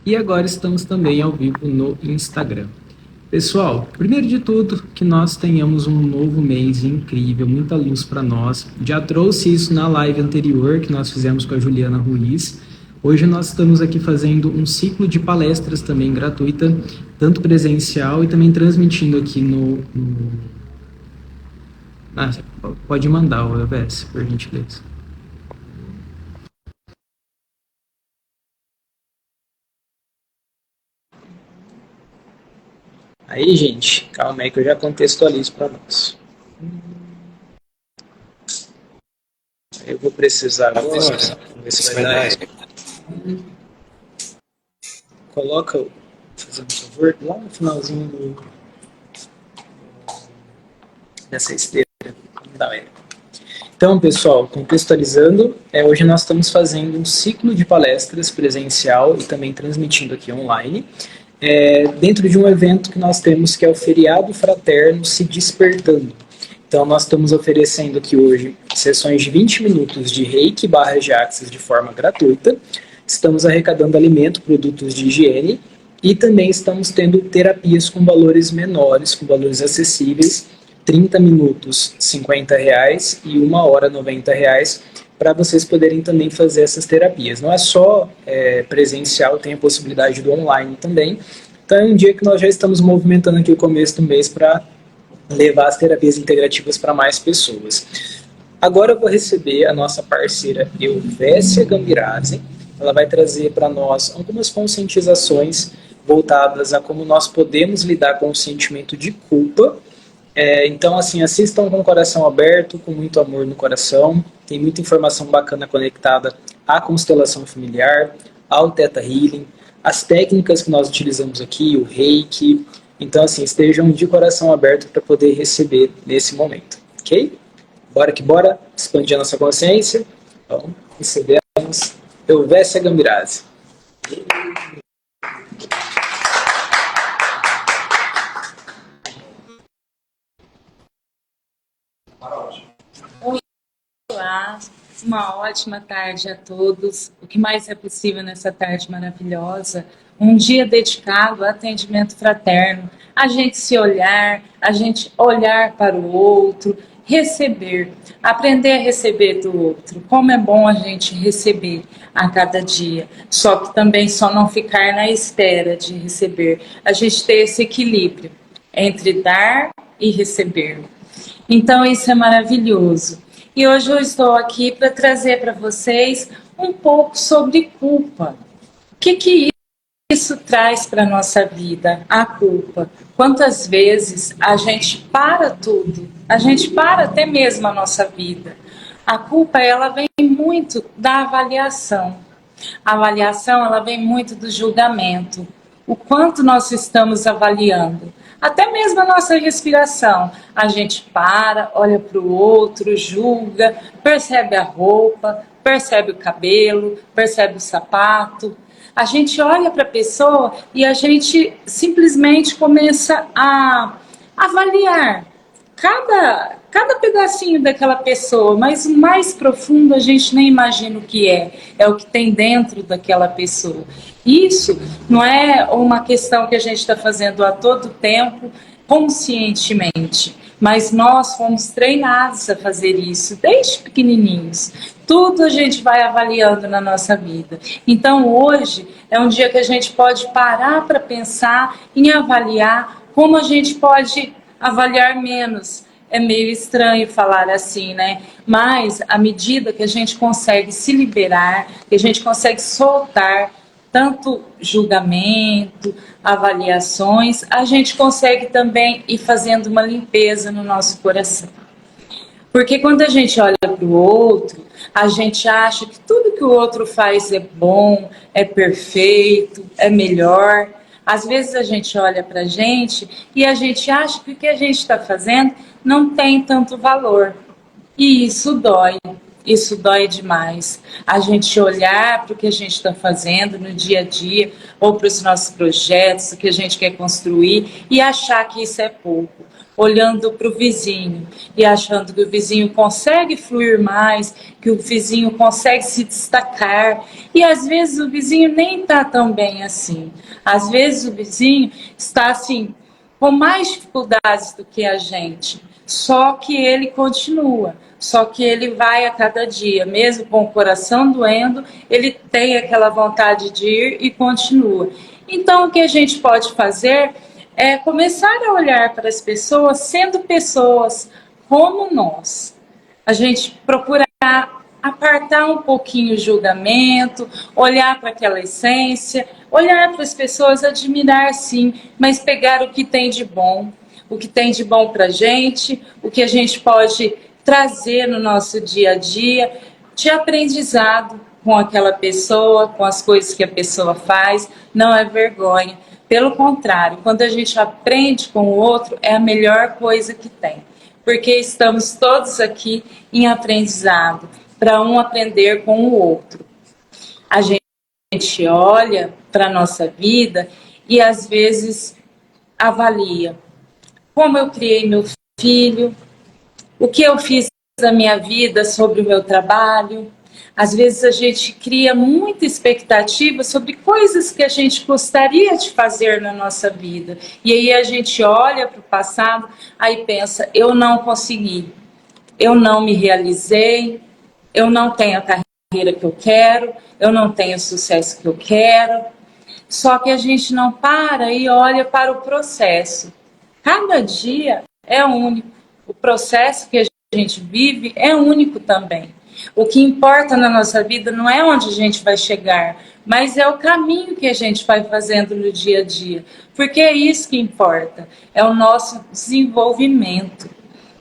e agora estamos também ao vivo no Instagram. Pessoal, primeiro de tudo, que nós tenhamos um novo mês incrível, muita luz para nós. Já trouxe isso na live anterior que nós fizemos com a Juliana Ruiz. Hoje nós estamos aqui fazendo um ciclo de palestras também gratuita, tanto presencial e também transmitindo aqui Ah, pode mandar o EBS, por gentileza. Aí, gente, calma aí que eu já contextualizo para nós. Eu vou precisar agora, vamos ver se vai dar. Coloca, fazendo um favor, lá no finalzinho dessa esteira. Então, pessoal, contextualizando, hoje nós estamos fazendo um ciclo de palestras presencial e também transmitindo aqui online, dentro de um evento que nós temos que é o Feriado Fraterno Se Despertando. Então, nós estamos oferecendo aqui hoje sessões de 20 minutos de Reiki / de Axis de forma gratuita. Estamos arrecadando alimento, produtos de higiene e também estamos tendo terapias com valores menores, com valores acessíveis, 30 minutos R$50 e 1 hora R$90, para vocês poderem também fazer essas terapias. Não é só presencial, tem a possibilidade do online também. Então é um dia que nós já estamos movimentando aqui o começo do mês para levar as terapias integrativas para mais pessoas. Agora eu vou receber a nossa parceira Elvésia Gambirazzi. Ela vai trazer para nós algumas conscientizações voltadas a como nós podemos lidar com o sentimento de culpa. Então, assim, assistam com o coração aberto, com muito amor no coração. Tem muita informação bacana conectada à constelação familiar, ao Theta Healing, as técnicas que nós utilizamos aqui, o Reiki. Então, assim, estejam de coração aberto para poder receber nesse momento, ok? Bora que bora, expandir a nossa consciência. Então, recebemos Elvésia Gambirazzi. Olá, uma ótima tarde a todos. O que mais é possível nessa tarde maravilhosa? Um dia dedicado ao atendimento fraterno, a gente se olhar, a gente olhar para o outro, receber, aprender a receber do outro. Como é bom a gente receber a cada dia, só que também só não ficar na espera de receber. A gente ter esse equilíbrio entre dar e receber. Então isso é maravilhoso. E hoje eu estou aqui para trazer para vocês um pouco sobre culpa. O que isso traz para a nossa vida, a culpa? Quantas vezes a gente para tudo, a gente para até mesmo a nossa vida. A culpa, ela vem muito da avaliação. A avaliação, ela vem muito do julgamento. O quanto nós estamos avaliando. Até mesmo a nossa respiração. A gente para, olha para o outro, julga, percebe a roupa, percebe o cabelo, percebe o sapato. A gente olha para a pessoa e a gente simplesmente começa a avaliar cada pedacinho daquela pessoa, mas o mais profundo a gente nem imagina o que é o que tem dentro daquela pessoa. Isso não é uma questão que a gente está fazendo a todo tempo, conscientemente, mas nós fomos treinados a fazer isso desde pequenininhos. Tudo a gente vai avaliando na nossa vida. Então hoje é um dia que a gente pode parar para pensar em avaliar como a gente pode avaliar menos. É meio estranho falar assim, né? Mas à medida que a gente consegue se liberar, que a gente consegue soltar tanto julgamento, avaliações, a gente consegue também ir fazendo uma limpeza no nosso coração. Porque quando a gente olha para o outro, a gente acha que tudo que o outro faz é bom, é perfeito, é melhor. Às vezes a gente olha para a gente e a gente acha que o que a gente está fazendo não tem tanto valor. E isso dói demais. A gente olhar para o que a gente está fazendo no dia a dia, ou para os nossos projetos, o que a gente quer construir, e achar que isso é pouco. olhando para o vizinho e achando que o vizinho consegue fluir mais, que o vizinho consegue se destacar. E às vezes o vizinho nem está tão bem assim. Às vezes o vizinho está assim, com mais dificuldades do que a gente. Só que ele continua, só que ele vai a cada dia, mesmo com o coração doendo, ele tem aquela vontade de ir e continua. Então o que a gente pode fazer é começar a olhar para as pessoas sendo pessoas como nós. A gente procurar apartar um pouquinho o julgamento, olhar para aquela essência, olhar para as pessoas, admirar sim, mas pegar o que tem de bom, o que tem de bom para a gente, o que a gente pode trazer no nosso dia a dia, de aprendizado com aquela pessoa, com as coisas que a pessoa faz, não é vergonha. Pelo contrário, quando a gente aprende com o outro, é a melhor coisa que tem. Porque estamos todos aqui em aprendizado, para um aprender com o outro. A gente olha para a nossa vida e às vezes avalia como eu criei meu filho, o que eu fiz na minha vida sobre o meu trabalho. Às vezes a gente cria muita expectativa sobre coisas que a gente gostaria de fazer na nossa vida. E aí a gente olha para o passado, aí pensa, eu não consegui, eu não me realizei, eu não tenho a carreira que eu quero, eu não tenho o sucesso que eu quero. Só que a gente não para e olha para o processo. Cada dia é único. O processo que a gente vive é único também. O que importa na nossa vida não é onde a gente vai chegar, mas é o caminho que a gente vai fazendo no dia a dia. Porque é isso que importa, é o nosso desenvolvimento.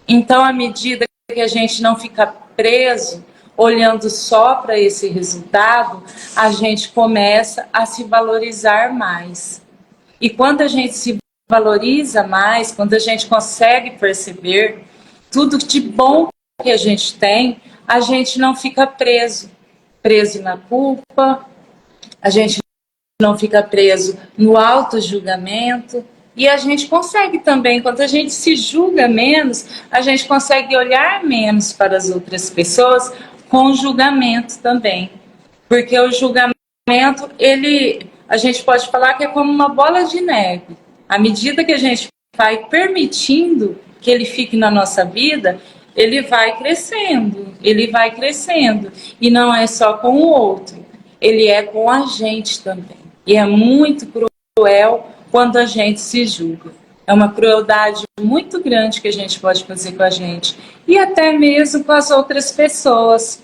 Então, à medida que a gente não fica preso, olhando só para esse resultado, a gente começa a se valorizar mais. E quando a gente se valoriza mais, quando a gente consegue perceber tudo de bom que a gente não fica preso na culpa, a gente não fica preso no auto-julgamento, e a gente consegue também, quando a gente se julga menos, a gente consegue olhar menos para as outras pessoas com julgamento também. Porque o julgamento, a gente pode falar que é como uma bola de neve. À medida que a gente vai permitindo que ele fique na nossa vida, ele vai crescendo, ele vai crescendo. E não é só com o outro, ele é com a gente também. E é muito cruel quando a gente se julga. É uma crueldade muito grande que a gente pode fazer com a gente. E até mesmo com as outras pessoas.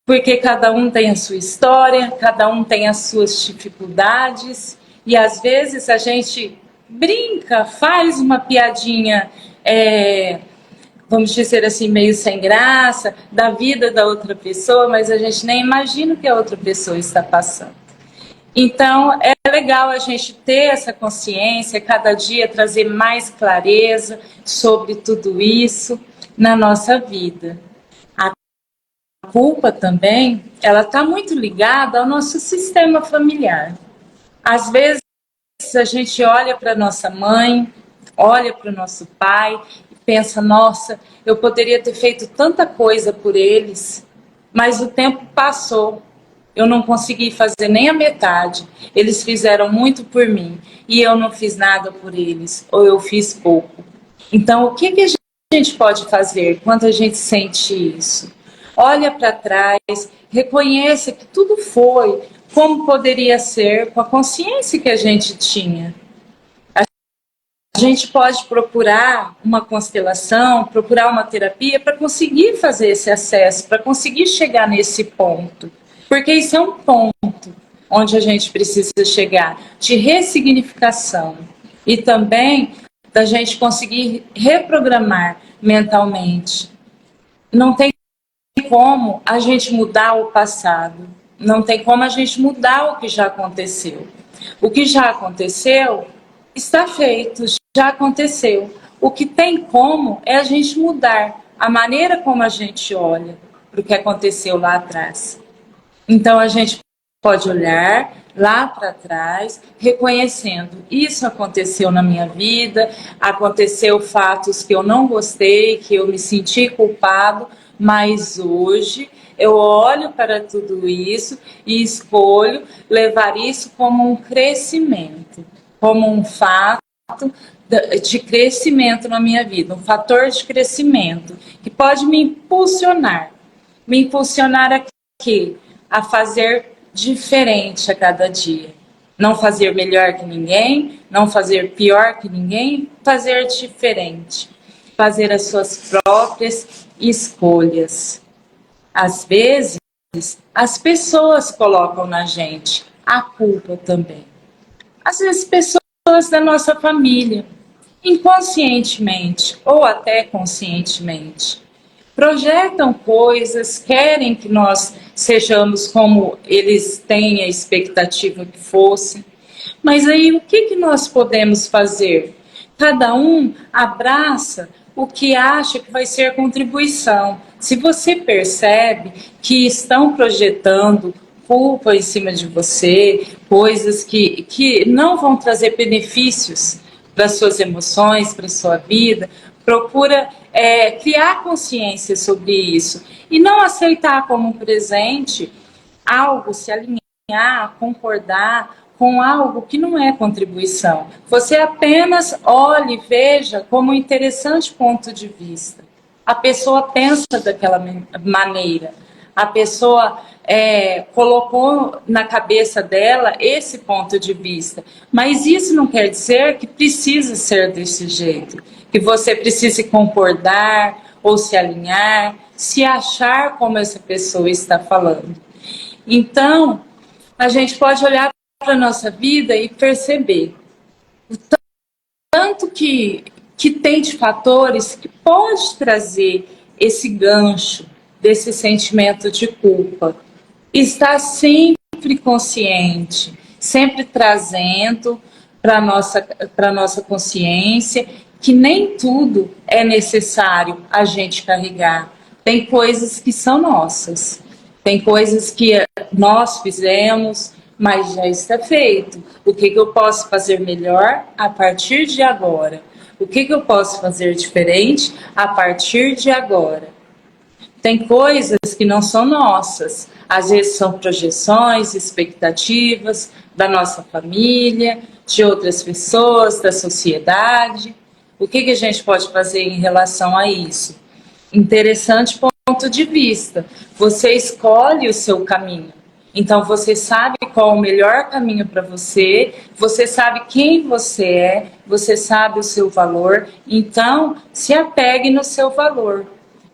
Porque cada um tem a sua história, cada um tem as suas dificuldades. E às vezes a gente brinca, faz uma piadinha, vamos dizer assim, meio sem graça, da vida da outra pessoa, mas a gente nem imagina o que a outra pessoa está passando. Então, é legal a gente ter essa consciência, cada dia trazer mais clareza sobre tudo isso na nossa vida. A culpa também, ela está muito ligada ao nosso sistema familiar. Às vezes, a gente olha para nossa mãe, olha para o nosso pai e pensa, nossa, eu poderia ter feito tanta coisa por eles, mas o tempo passou. Eu não consegui fazer nem a metade. Eles fizeram muito por mim e eu não fiz nada por eles, ou eu fiz pouco. Então, o que a gente pode fazer quando a gente sente isso? Olha para trás, reconheça que tudo foi como poderia ser com a consciência que a gente tinha. A gente pode procurar uma constelação, procurar uma terapia para conseguir fazer esse acesso, para conseguir chegar nesse ponto. Porque isso é um ponto onde a gente precisa chegar, de ressignificação. E também da gente conseguir reprogramar mentalmente. Não tem como a gente mudar o passado. Não tem como a gente mudar o que já aconteceu. O que já aconteceu está feito, já aconteceu. O que tem como é a gente mudar a maneira como a gente olha para o que aconteceu lá atrás. Então, a gente pode olhar lá para trás, reconhecendo, isso aconteceu na minha vida, aconteceu fatos que eu não gostei, que eu me senti culpado, mas hoje eu olho para tudo isso e escolho levar isso como um crescimento, como um fato de crescimento na minha vida, um fator de crescimento que pode me impulsionar a quê? A fazer diferente a cada dia. Não fazer melhor que ninguém, não fazer pior que ninguém, fazer diferente. Fazer as suas próprias escolhas. Às vezes, as pessoas colocam na gente a culpa também. Às vezes, pessoas da nossa família, inconscientemente ou até conscientemente, projetam coisas, querem que nós sejamos como eles têm a expectativa que fosse. Mas aí o que nós podemos fazer? Cada um abraça o que acha que vai ser contribuição. Se você percebe que estão projetando culpa em cima de você, coisas que não vão trazer benefícios para as suas emoções, para a sua vida, procura criar consciência sobre isso e não aceitar como um presente algo, se alinhar, concordar com algo que não é contribuição. Você apenas olhe, veja como um interessante ponto de vista. A pessoa pensa daquela maneira. A pessoa colocou na cabeça dela esse ponto de vista. Mas isso não quer dizer que precisa ser desse jeito. Que você precise concordar ou se alinhar, se achar como essa pessoa está falando. Então, a gente pode olhar para a nossa vida e perceber o tanto que tem de fatores que pode trazer esse gancho desse sentimento de culpa. Estar sempre consciente, sempre trazendo para a nossa consciência que nem tudo é necessário a gente carregar. Tem coisas que são nossas, tem coisas que nós fizemos, mas já está feito. O que eu posso fazer melhor a partir de agora? O que eu posso fazer diferente a partir de agora? Tem coisas que não são nossas, às vezes são projeções, expectativas da nossa família, de outras pessoas, da sociedade. O que a gente pode fazer em relação a isso? Interessante ponto de vista. Você escolhe o seu caminho. Então você sabe qual é o melhor caminho para você, você sabe quem você sabe o seu valor, então se apegue no seu valor.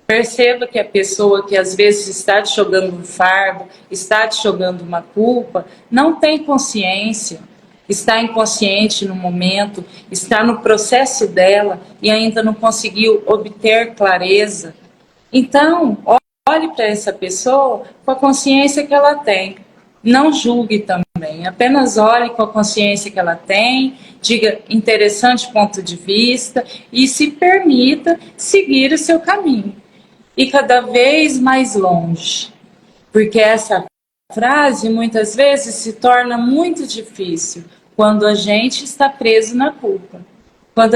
Perceba que a pessoa que às vezes está te jogando um fardo, está te jogando uma culpa, não tem consciência, está inconsciente no momento, está no processo dela e ainda não conseguiu obter clareza. Então, olhe para essa pessoa com a consciência que ela tem. Não julgue também, apenas olhe com a consciência que ela tem, diga interessante ponto de vista e se permita seguir o seu caminho. E cada vez mais longe. Porque essa frase muitas vezes se torna muito difícil quando a gente está preso na culpa. Quando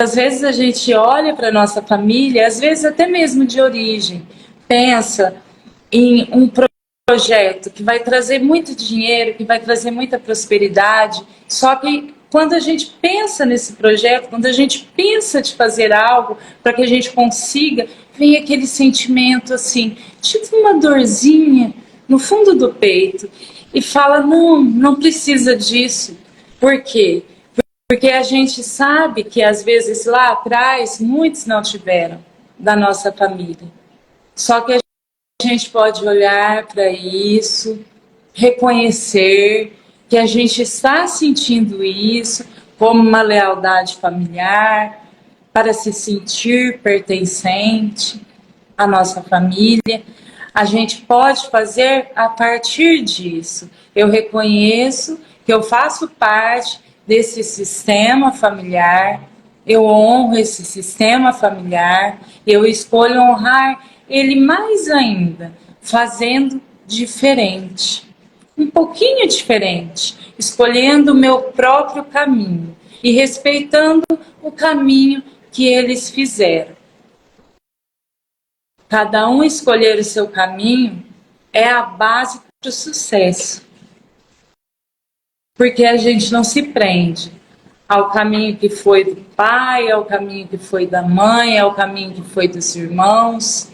às vezes a gente olha para a nossa família, às vezes até mesmo de origem, pensa em um projeto que vai trazer muito dinheiro, que vai trazer muita prosperidade, só que quando a gente pensa nesse projeto, quando a gente pensa de fazer algo para que a gente consiga, vem aquele sentimento assim, tipo uma dorzinha no fundo do peito e fala, não precisa disso. Por quê? Porque a gente sabe que às vezes lá atrás muitos não tiveram da nossa família. Só que a gente pode olhar para isso, reconhecer que a gente está sentindo isso como uma lealdade familiar, para se sentir pertencente à nossa família. A gente pode fazer a partir disso. Eu reconheço que eu faço parte desse sistema familiar, eu honro esse sistema familiar, eu escolho honrar ele mais ainda, fazendo diferente. um pouquinho diferente, escolhendo o meu próprio caminho e respeitando o caminho que eles fizeram. Cada um escolher o seu caminho é a base para o sucesso. Porque a gente não se prende ao caminho que foi do pai, ao caminho que foi da mãe, ao caminho que foi dos irmãos.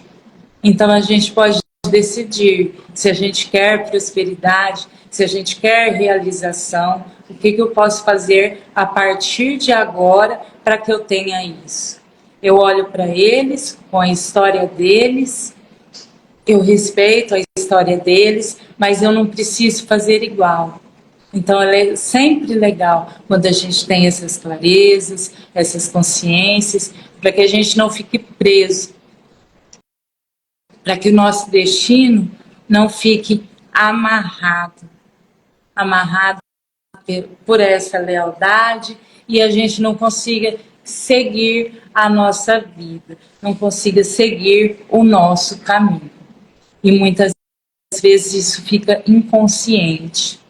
Então a gente pode decidir se a gente quer prosperidade, se a gente quer realização, o que eu posso fazer a partir de agora para que eu tenha isso. Eu olho para eles, com a história deles, eu respeito a história deles, mas eu não preciso fazer igual. Então, é sempre legal quando a gente tem essas clarezas, essas consciências, para que a gente não fique preso, para que o nosso destino não fique amarrado por essa lealdade e a gente não consiga seguir a nossa vida, não consiga seguir o nosso caminho. E muitas vezes isso fica inconsciente.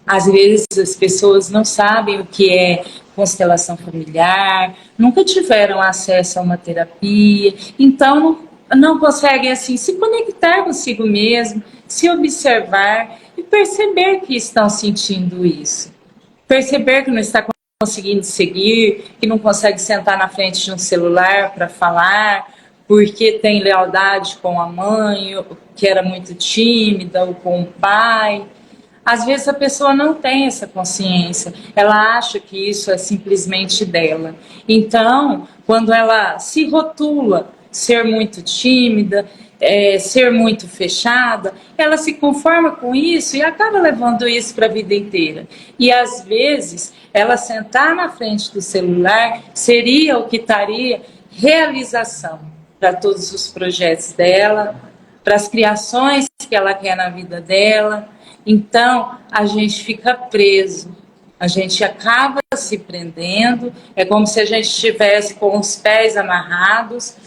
Às vezes as pessoas não sabem o que é constelação familiar, nunca tiveram acesso a uma terapia, então não conseguem assim se conectar consigo mesmo, se observar e perceber que estão sentindo isso. Perceber que não está conseguindo seguir, que não consegue sentar na frente de um celular para falar, porque tem lealdade com a mãe, que era muito tímida, ou com o pai. Às vezes a pessoa não tem essa consciência, ela acha que isso é simplesmente dela. Então, quando ela se rotula ser muito tímida, ser muito fechada, ela se conforma com isso e acaba levando isso para a vida inteira. E às vezes, ela sentar na frente do celular seria o que traria realização para todos os projetos dela, para as criações que ela quer na vida dela. Então, a gente fica preso, a gente acaba se prendendo, é como se a gente estivesse com os pés amarrados,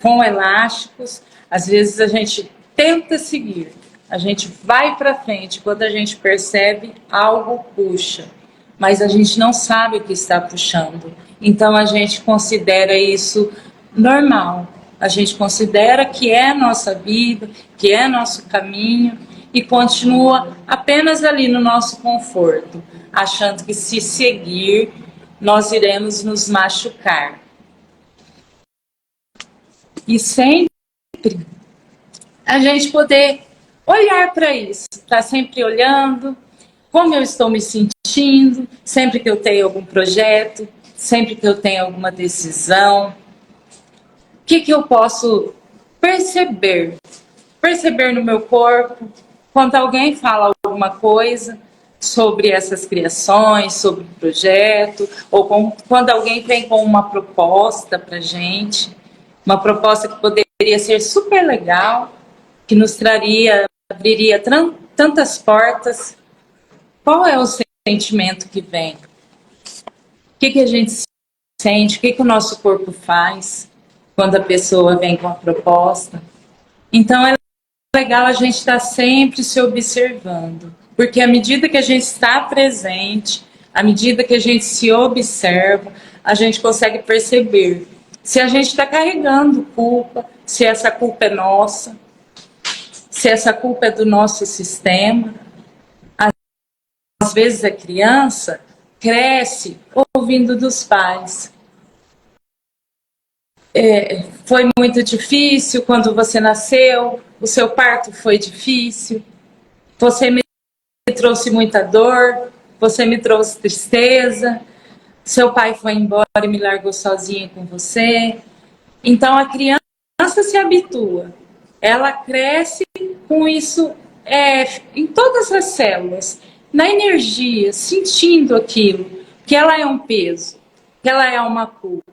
com elásticos. Às vezes a gente tenta seguir, a gente vai para frente, quando a gente percebe, algo puxa, mas a gente não sabe o que está puxando. Então, a gente considera isso normal, a gente considera que é nossa vida, que é nosso caminho, e continua apenas ali no nosso conforto, achando que se seguir, nós iremos nos machucar. E sempre a gente poder olhar para isso, estar sempre olhando como eu estou me sentindo, sempre que eu tenho algum projeto, sempre que eu tenho alguma decisão, o que eu posso perceber no meu corpo, quando alguém fala alguma coisa sobre essas criações, sobre o projeto, ou quando alguém vem com uma proposta para a gente, uma proposta que poderia ser super legal, que nos abriria tantas portas, qual é o sentimento que vem? O que a gente sente? O que o nosso corpo faz quando a pessoa vem com a proposta? Então, é legal a gente estar sempre se observando, porque à medida que a gente está presente, à medida que a gente se observa, a gente consegue perceber se a gente está carregando culpa, se essa culpa é nossa, se essa culpa é do nosso sistema. Às vezes a criança cresce ouvindo dos pais. Foi muito difícil quando você nasceu, o seu parto foi difícil, você me trouxe muita dor, você me trouxe tristeza, seu pai foi embora e me largou sozinha com você. Então a criança se habitua, ela cresce com isso em todas as células, na energia, sentindo aquilo, que ela é um peso, que ela é uma culpa.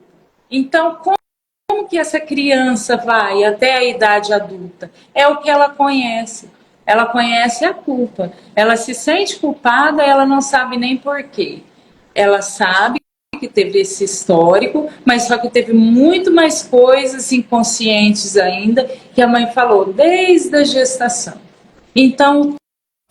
Então, como que essa criança vai até a idade adulta? É o que ela conhece. Ela conhece a culpa. Ela se sente culpada, ela não sabe nem por quê. Ela sabe que teve esse histórico, mas só que teve muito mais coisas inconscientes ainda que a mãe falou desde a gestação. Então,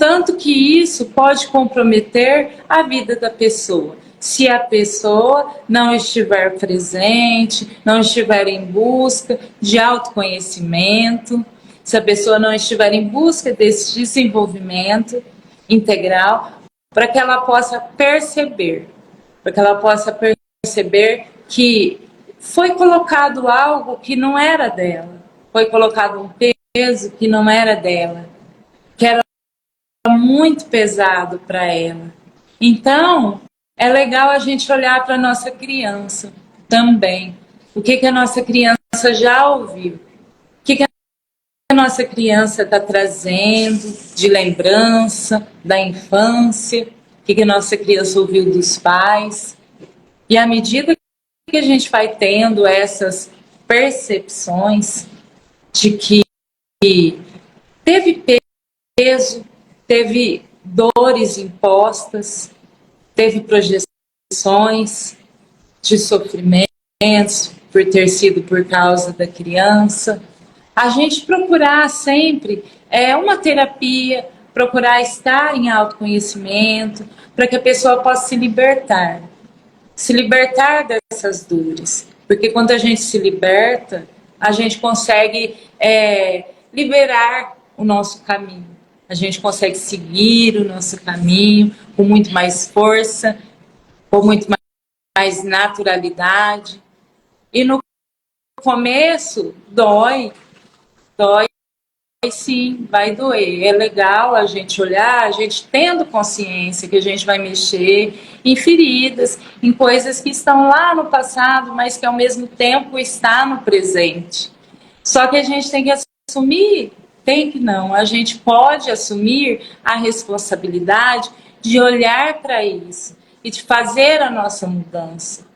tanto que isso pode comprometer a vida da pessoa. Se a pessoa não estiver presente, não estiver em busca de autoconhecimento, se a pessoa não estiver em busca desse desenvolvimento integral, para que ela possa perceber, que foi colocado algo que não era dela, foi colocado um peso que não era dela, que era muito pesado para ela. Então, é legal a gente olhar para a nossa criança também. O que a nossa criança já ouviu? O que a nossa criança está trazendo de lembrança da infância? O que a nossa criança ouviu dos pais? E à medida que a gente vai tendo essas percepções de que teve peso, teve dores impostas, teve projeções de sofrimentos por ter sido por causa da criança, a gente procurar sempre uma terapia, procurar estar em autoconhecimento, para que a pessoa possa se libertar dessas dores. Porque quando a gente se liberta, a gente consegue liberar o nosso caminho. A gente consegue seguir o nosso caminho com muito mais força, com muito mais naturalidade. E no começo, dói sim, vai doer. É legal a gente olhar, a gente tendo consciência que a gente vai mexer em feridas, em coisas que estão lá no passado, mas que ao mesmo tempo está no presente. Só que a gente tem que assumir, a gente pode assumir a responsabilidade de olhar para isso e de fazer a nossa mudança,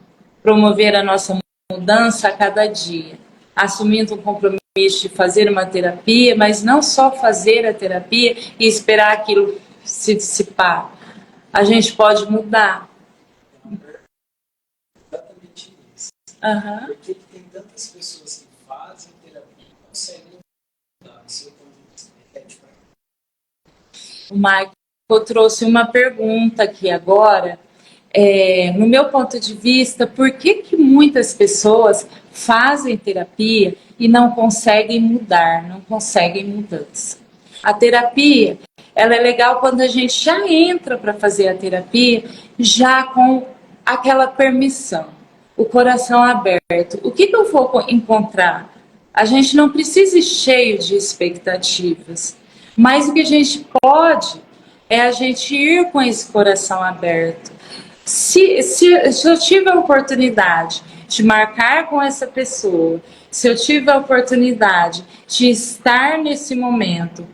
promover a nossa mudança a cada dia, assumindo um compromisso de fazer uma terapia, mas não só fazer a terapia e esperar aquilo se dissipar. A gente pode mudar. Exatamente isso. Uhum. Porque tem tantas pessoas que fazem terapia e não conseguem mudar. Seu ponto de vista, repete para mim. O Michael trouxe uma pergunta aqui agora. No meu ponto de vista, por que muitas pessoas fazem terapia e não conseguem mudar, não conseguem mudança? A terapia, ela é legal quando a gente já entra para fazer a terapia, já com aquela permissão, o coração aberto. O que eu vou encontrar? A gente não precisa ir cheio de expectativas, mas o que a gente pode é a gente ir com esse coração aberto. Se eu tive a oportunidade de marcar com essa pessoa, se eu tive a oportunidade de estar nesse momento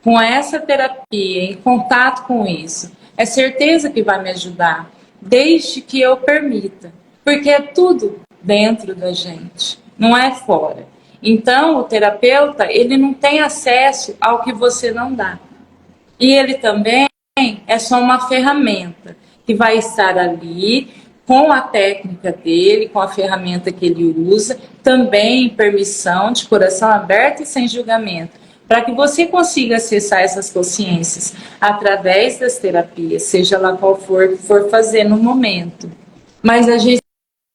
com essa terapia, em contato com isso, é certeza que vai me ajudar, desde que eu permita, porque é tudo dentro da gente, não é fora. Então, o terapeuta, ele não tem acesso ao que você não dá. E ele também é só uma ferramenta que vai estar ali com a técnica dele, com a ferramenta que ele usa, também em permissão, de coração aberto e sem julgamento, para que você consiga acessar essas consciências através das terapias, seja lá qual for fazer no momento. Mas a gente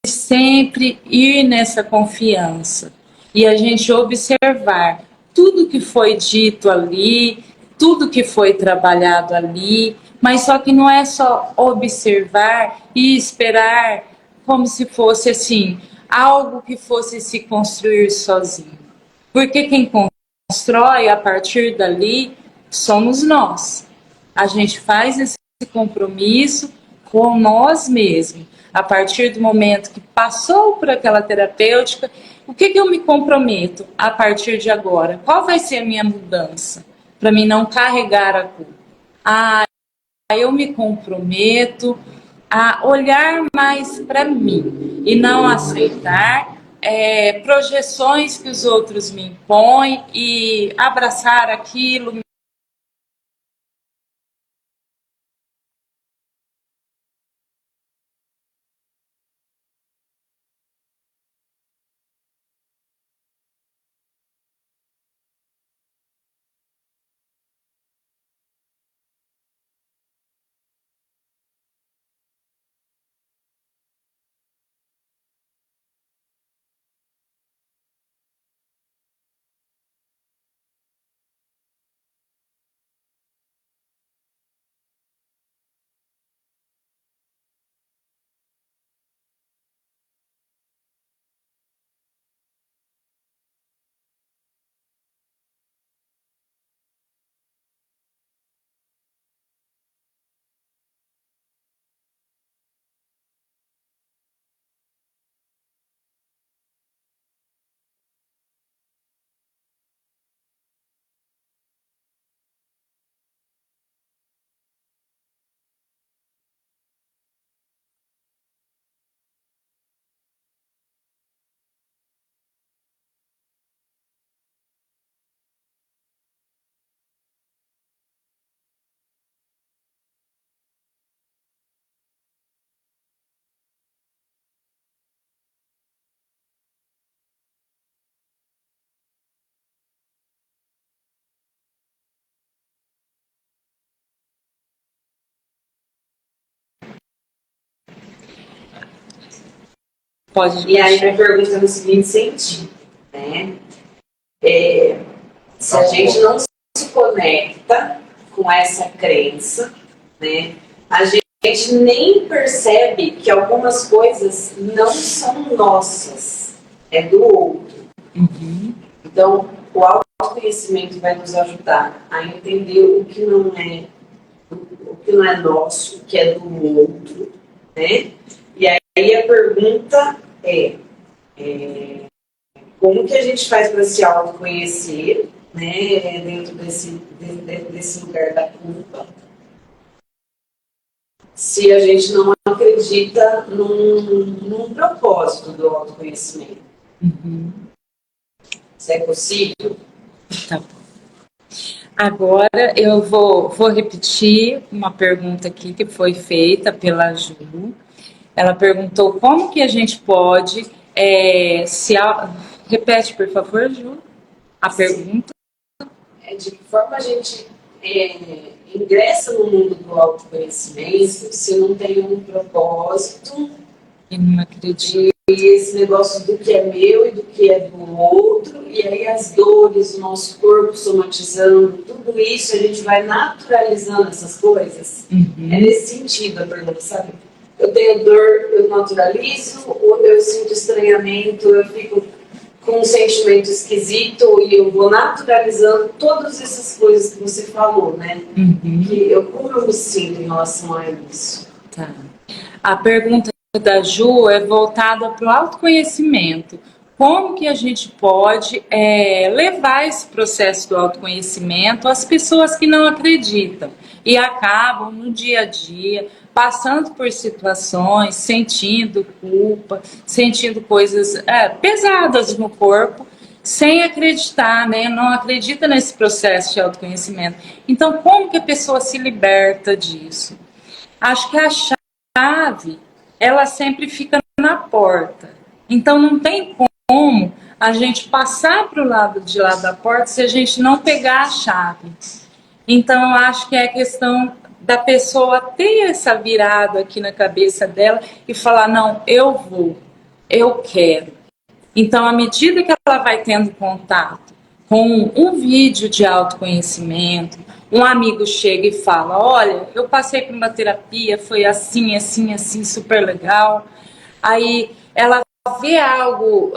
sempre ir nessa confiança e a gente observar tudo que foi dito ali, tudo que foi trabalhado ali, mas só que não é só observar e esperar como se fosse assim, algo que fosse se construir sozinho. Porque quem constrói a partir dali somos nós. A gente faz esse compromisso com nós mesmos. A partir do momento que passou por aquela terapêutica, o que eu me comprometo a partir de agora? Qual vai ser a minha mudança? Para mim não carregar a culpa. Eu me comprometo a olhar mais para mim e não aceitar projeções que os outros me impõem e abraçar aquilo, Pode. E aí minha pergunta é no seguinte sentido, né? Se a gente não se conecta com essa crença, né? A gente nem percebe que algumas coisas não são nossas, é do outro. Uhum. Então, o autoconhecimento vai nos ajudar a entender o que não é nosso, o que é do outro, né? E aí a pergunta é como que a gente faz para se autoconhecer, né, dentro desse lugar da culpa, se a gente não acredita num propósito do autoconhecimento. Uhum. Se é possível? Tá bom. Agora eu vou repetir uma pergunta aqui que foi feita pela Ju. Ela perguntou como que a gente pode Repete, por favor, Ju, a pergunta. De que forma a gente ingressa no mundo do autoconhecimento se não tem um propósito Eu não acredito. e esse negócio do que é meu e do que é do outro, e aí as dores, o nosso corpo somatizando, tudo isso a gente vai naturalizando essas coisas. Uhum. É nesse sentido a pergunta, sabe? Eu tenho dor, eu naturalizo, ou eu sinto estranhamento, eu fico com um sentimento esquisito e eu vou naturalizando todas essas coisas que você falou, né? Uhum. Como eu me sinto em relação a isso? Tá. A pergunta da Ju é voltada para o autoconhecimento. Como que a gente pode levar esse processo do autoconhecimento às pessoas que não acreditam e acabam no dia a dia passando por situações, sentindo culpa, sentindo coisas pesadas no corpo, sem acreditar, né? Não acredita nesse processo de autoconhecimento. Então, como que a pessoa se liberta disso? Acho que a chave, ela sempre fica na porta. Então, não tem como a gente passar para o lado de lá da porta se a gente não pegar a chave. Então, acho que é questão da pessoa ter essa virada aqui na cabeça dela e falar, não, eu vou, eu quero. Então, à medida que ela vai tendo contato com um vídeo de autoconhecimento, um amigo chega e fala, olha, eu passei por uma terapia, foi assim, assim, assim, super legal. Aí ela vê algo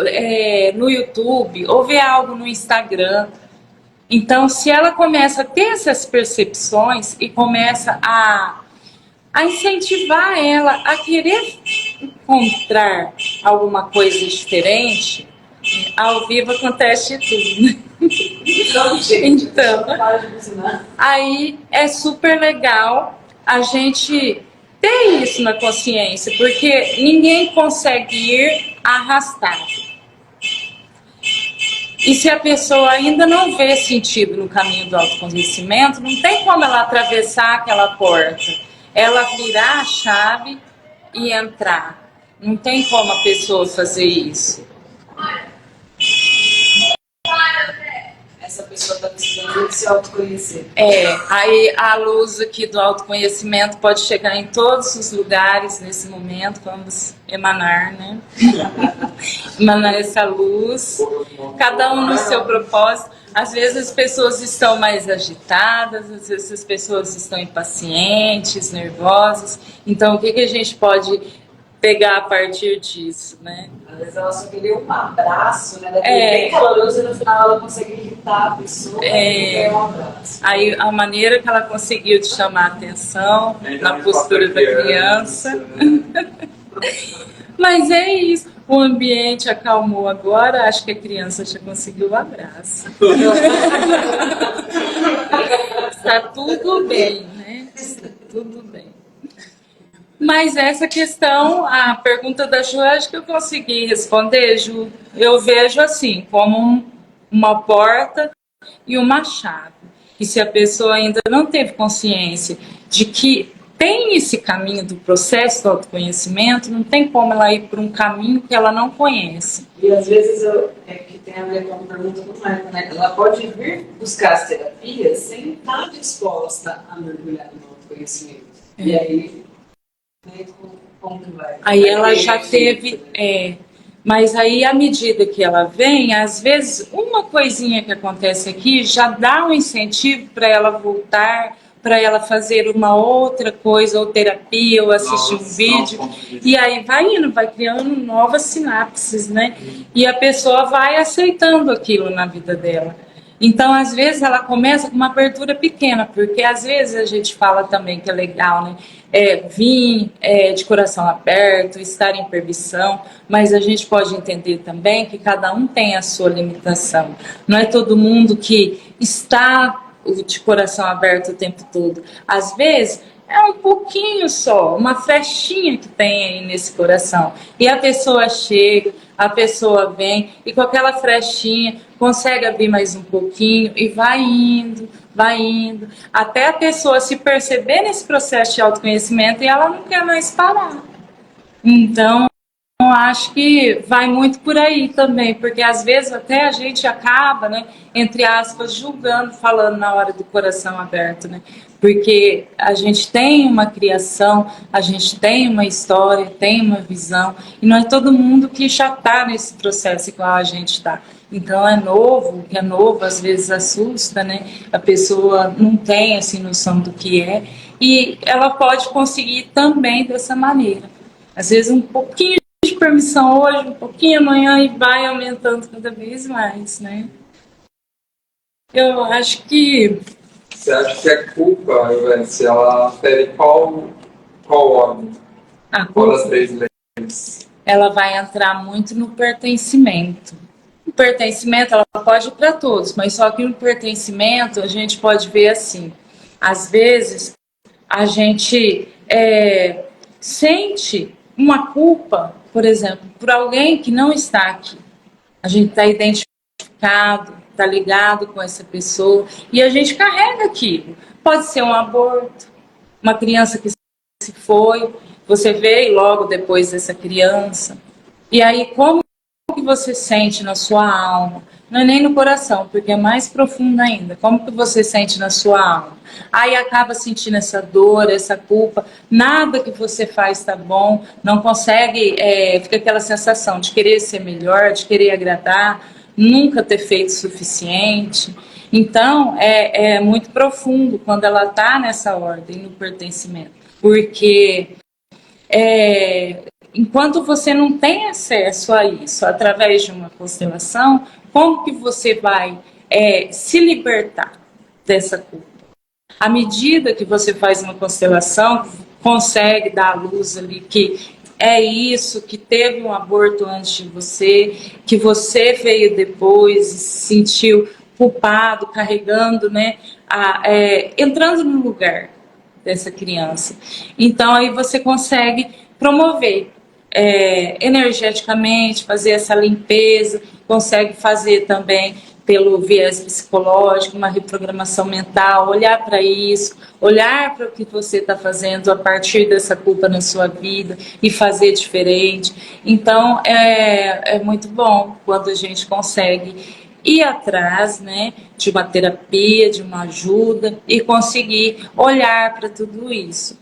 no YouTube ou vê algo no Instagram. Então, se ela começa a ter essas percepções e começa a incentivar ela a querer encontrar alguma coisa diferente, ao vivo acontece tudo, né? Então, aí é super legal a gente ter isso na consciência, porque ninguém consegue ir arrastado. E se a pessoa ainda não vê sentido no caminho do autoconhecimento, não tem como ela atravessar aquela porta, ela virar a chave e entrar. Não tem como a pessoa fazer isso. Essa pessoa está precisando de se autoconhecer. Aí a luz aqui do autoconhecimento pode chegar em todos os lugares nesse momento, vamos emanar, né? Emanar essa luz, cada um no seu propósito. Às vezes as pessoas estão mais agitadas, às vezes as pessoas estão impacientes, nervosas. Então, o que a gente pode pegar a partir disso, né? Às vezes ela só queria um abraço, né? Bem caloroso e no final ela consegue irritar a pessoa e ganhar um abraço. Aí a maneira que ela conseguiu de chamar a atenção na postura da criança. Mas é isso. O ambiente acalmou agora, acho que a criança já conseguiu o abraço. Está tudo bem, né? Está tudo bem. Mas essa questão, a pergunta da Ju, acho que eu consegui responder, Ju. Eu vejo assim, como uma porta e uma chave. E se a pessoa ainda não teve consciência de que tem esse caminho do processo do autoconhecimento, não tem como ela ir por um caminho que ela não conhece. E às vezes que tem a ver com a pergunta do Marco, né? Ela pode vir buscar as terapias sem estar disposta a mergulhar no autoconhecimento. E aí, como que vai? Aí ela já teve, Mas aí, à medida que ela vem, às vezes, uma coisinha que acontece aqui já dá um incentivo para ela voltar, para ela fazer uma outra coisa, ou terapia, ou assistir um vídeo. E aí vai indo, vai criando novas sinapses, né? E a pessoa vai aceitando aquilo na vida dela. Então, às vezes, ela começa com uma abertura pequena, porque às vezes a gente fala também que é legal, né? Vir de coração aberto, estar em permissão, mas a gente pode entender também que cada um tem a sua limitação. Não é todo mundo que está de coração aberto o tempo todo. Às vezes, é um pouquinho só, uma flechinha que tem aí nesse coração. E a pessoa chega, a pessoa vem, e com aquela flechinha consegue abrir mais um pouquinho e vai indo, até a pessoa se perceber nesse processo de autoconhecimento e ela não quer mais parar. Então, eu acho que vai muito por aí também, porque às vezes até a gente acaba, né, entre aspas, julgando, falando na hora do coração aberto, né? Porque a gente tem uma criação, a gente tem uma história, tem uma visão, e não é todo mundo que já está nesse processo igual a gente está. Então é novo, o que é novo às vezes assusta, né? A pessoa não tem assim noção do que é, e ela pode conseguir também dessa maneira. Às vezes um pouquinho de permissão hoje, um pouquinho amanhã, e vai aumentando cada vez mais, né? Eu acho que... Você acha que a culpa, se ela fere qual órgão? Qual das três leis? Ela vai entrar muito no pertencimento. O pertencimento, ela pode ir para todos, mas só que no pertencimento a gente pode ver assim, às vezes a gente sente uma culpa, por exemplo, por alguém que não está aqui. A gente está identificado, está ligado com essa pessoa e a gente carrega aquilo. Pode ser um aborto, uma criança que se foi, você veio logo depois dessa criança. E aí, como que você sente na sua alma? Não é nem no coração, porque é mais profundo ainda. Como que você sente na sua alma? Aí acaba sentindo essa dor, essa culpa. Nada que você faz está bom. Não consegue, fica aquela sensação de querer ser melhor, de querer agradar, nunca ter feito o suficiente. Então, é muito profundo quando ela está nessa ordem, no pertencimento. Porque enquanto você não tem acesso a isso através de uma constelação, como que você vai se libertar dessa culpa? À medida que você faz uma constelação, consegue dar à luz ali que é isso, que teve um aborto antes de você, que você veio depois e se sentiu culpado, carregando, né, entrando no lugar dessa criança. Então aí você consegue promover energeticamente, fazer essa limpeza, consegue fazer também pelo viés psicológico, uma reprogramação mental, olhar para isso, olhar para o que você está fazendo a partir dessa culpa na sua vida e fazer diferente. Então é muito bom quando a gente consegue ir atrás, né, de uma terapia, de uma ajuda e conseguir olhar para tudo isso.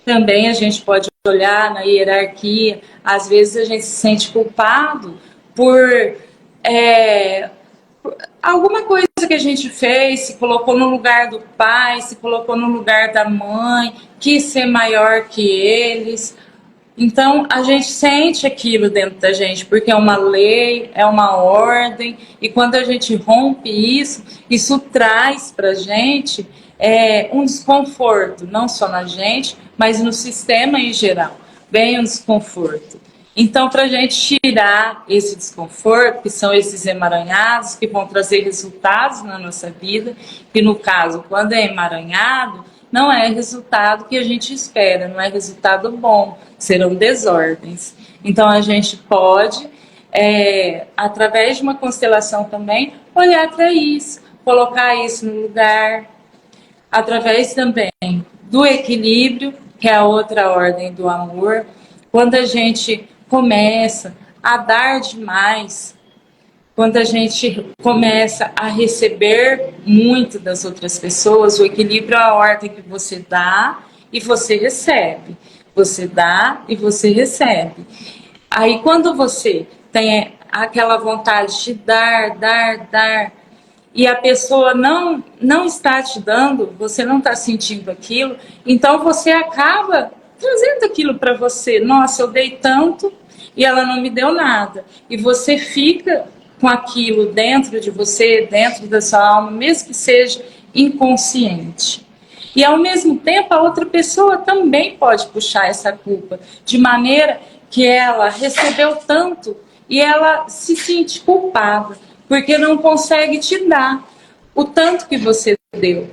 Também a gente pode olhar na hierarquia, às vezes a gente se sente culpado por alguma coisa que a gente fez, se colocou no lugar do pai, se colocou no lugar da mãe, quis ser maior que eles. Então, a gente sente aquilo dentro da gente, porque é uma lei, é uma ordem, e quando a gente rompe isso, isso traz para a gente um desconforto, não só na gente, mas no sistema em geral, vem um desconforto. Então, para a gente tirar esse desconforto, que são esses emaranhados, que vão trazer resultados na nossa vida, que no caso, quando é emaranhado, não é resultado que a gente espera, não é resultado bom, serão desordens. Então, a gente pode, através de uma constelação também, olhar para isso, colocar isso no lugar, através também do equilíbrio, que é a outra ordem do amor. Quando a gente começa a dar demais, quando a gente começa a receber muito das outras pessoas, o equilíbrio é a ordem que você dá e você recebe. Você dá e você recebe. Aí quando você tem aquela vontade de dar, e a pessoa não está te dando, você não está sentindo aquilo, então você acaba trazendo aquilo para você. Nossa, eu dei tanto e ela não me deu nada. E você fica com aquilo dentro de você, dentro da sua alma, mesmo que seja inconsciente. E ao mesmo tempo a outra pessoa também pode puxar essa culpa, de maneira que ela recebeu tanto e ela se sente culpada, porque não consegue te dar o tanto que você deu.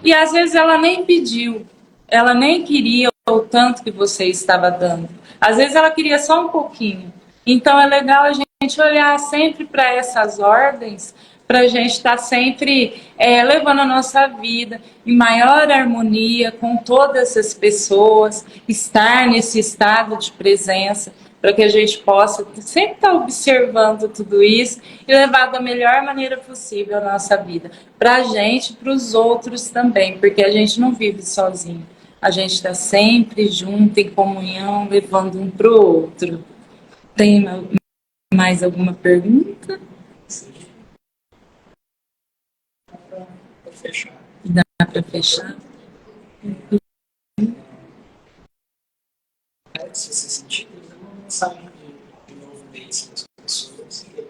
E às vezes ela nem pediu, ela nem queria o tanto que você estava dando. Às vezes ela queria só um pouquinho. Então é legal a gente olhar sempre para essas ordens, para a gente estar sempre levando a nossa vida em maior harmonia com todas as pessoas, estar nesse estado de presença, para que a gente possa sempre estar observando tudo isso e levar da melhor maneira possível a nossa vida. Para a gente e para os outros também, porque a gente não vive sozinho. A gente está sempre junto, em comunhão, levando um para o outro. Tem mais alguma pergunta? Dá para fechar? Se você sentir, uma mensagem de novo mês para as pessoas e aí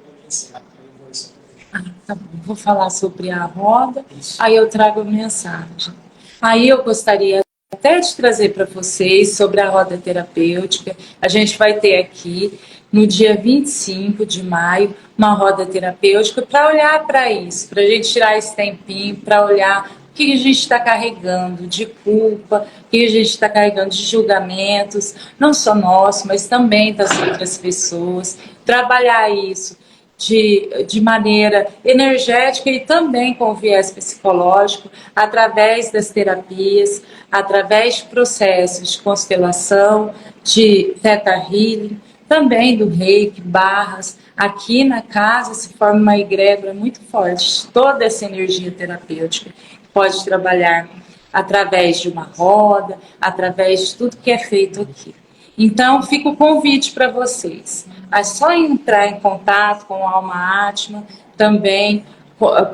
tá bom. Vou falar sobre a roda, aí eu trago a mensagem. Aí eu gostaria até de trazer para vocês sobre a roda terapêutica. A gente vai ter aqui, no dia 25 de maio, uma roda terapêutica para olhar para isso, para a gente tirar esse tempinho, para olhar o que a gente está carregando de culpa, o que a gente está carregando de julgamentos, não só nosso, mas também das outras pessoas. Trabalhar isso de maneira energética e também com viés psicológico, através das terapias, através de processos de constelação, de Theta Healing, também do Reiki, barras. Aqui na casa se forma uma egrégora muito forte, toda essa energia terapêutica pode trabalhar através de uma roda, através de tudo que é feito aqui. Então, fica o convite para vocês. É só entrar em contato com a Alma Atma, também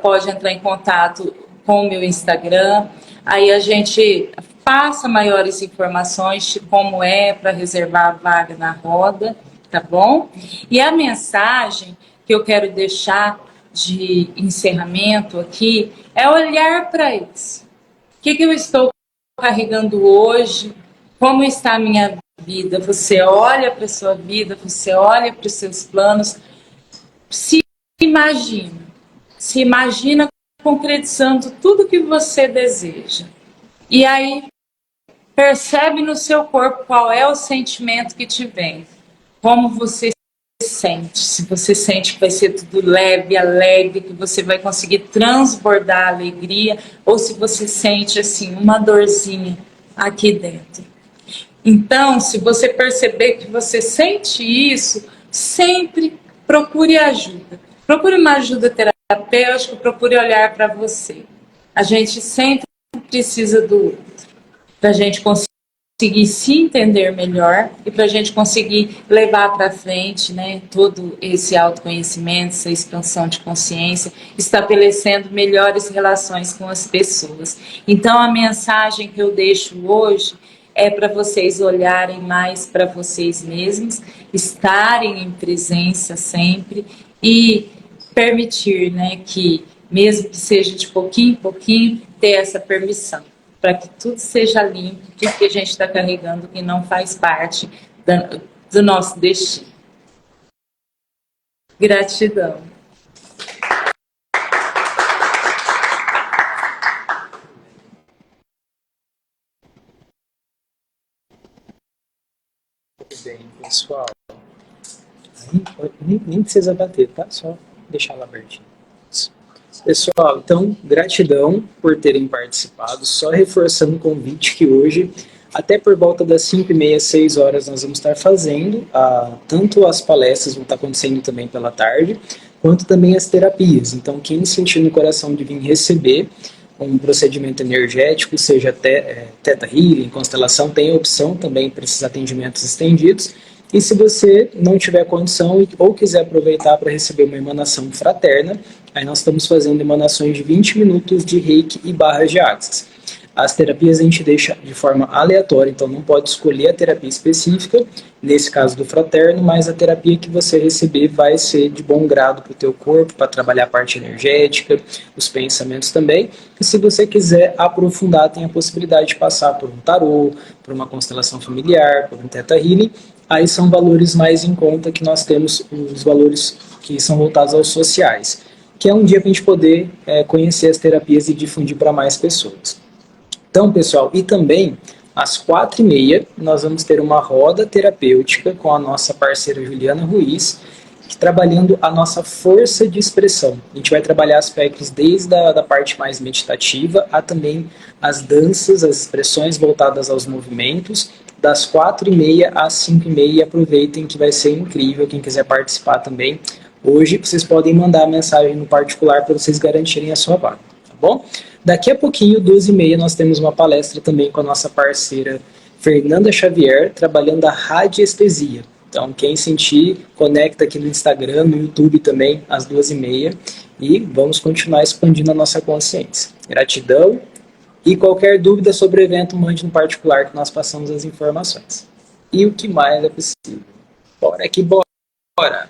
pode entrar em contato com o meu Instagram. Aí a gente passa maiores informações de como é para reservar a vaga na roda, tá bom? E a mensagem que eu quero deixar de encerramento aqui é olhar para isso. O que eu estou carregando hoje? Como está a minha vida? Você olha para a sua vida, você olha para os seus planos, se imagina concretizando tudo que você deseja. E aí, percebe no seu corpo qual é o sentimento que te vem. Como você sente. Se você sente que vai ser tudo leve, alegre, que você vai conseguir transbordar a alegria, ou se você sente assim uma dorzinha aqui dentro. Então, se você perceber que você sente isso, sempre procure ajuda. Procure uma ajuda terapêutica, procure olhar para você. A gente sempre precisa do outro, para a gente conseguir se entender melhor e para a gente conseguir levar para frente, né, todo esse autoconhecimento, essa expansão de consciência, estabelecendo melhores relações com as pessoas. Então, a mensagem que eu deixo hoje é para vocês olharem mais para vocês mesmos, estarem em presença sempre e permitir, né, que, mesmo que seja de pouquinho em pouquinho, ter essa permissão, para que tudo seja limpo, tudo que a gente está carregando que não faz parte do nosso destino. Gratidão. Bem, pessoal, nem precisa bater, tá? Só deixar ela abertinha. Pessoal, então, gratidão por terem participado. Só reforçando o convite que hoje, até por volta das 5h30, 6 horas, nós vamos estar fazendo, tanto as palestras vão estar acontecendo também pela tarde, quanto também as terapias. Então, quem sentir no coração de vir receber um procedimento energético, seja Theta Healing, constelação, tem a opção também para esses atendimentos estendidos. E se você não tiver condição ou quiser aproveitar para receber uma emanação fraterna, aí nós estamos fazendo emanações de 20 minutos de reiki e barras de axis. As terapias a gente deixa de forma aleatória, então não pode escolher a terapia específica, nesse caso do fraterno, mas a terapia que você receber vai ser de bom grado para o teu corpo, para trabalhar a parte energética, os pensamentos também. E se você quiser aprofundar, tem a possibilidade de passar por um tarô, por uma constelação familiar, por um Theta Healing. Aí são valores mais em conta, que nós temos os valores que são voltados aos sociais, que é um dia para a gente poder conhecer as terapias e difundir para mais pessoas. Então, pessoal, e também às 4h30 nós vamos ter uma roda terapêutica com a nossa parceira Juliana Ruiz, trabalhando a nossa força de expressão. A gente vai trabalhar aspectos desde a parte mais meditativa a também as danças, as expressões voltadas aos movimentos, das 4h30 às 5h30. Aproveitem que vai ser incrível. Quem quiser participar também, hoje vocês podem mandar a mensagem no particular para vocês garantirem a sua vaga, tá bom? Daqui a pouquinho, 12h30, nós temos uma palestra também com a nossa parceira Fernanda Xavier, trabalhando a radiestesia. Então, quem sentir, conecta aqui no Instagram, no YouTube também, às 2h30, e vamos continuar expandindo a nossa consciência. Gratidão, e qualquer dúvida sobre o evento, mande no particular que nós passamos as informações. E o que mais é possível. Bora que bora!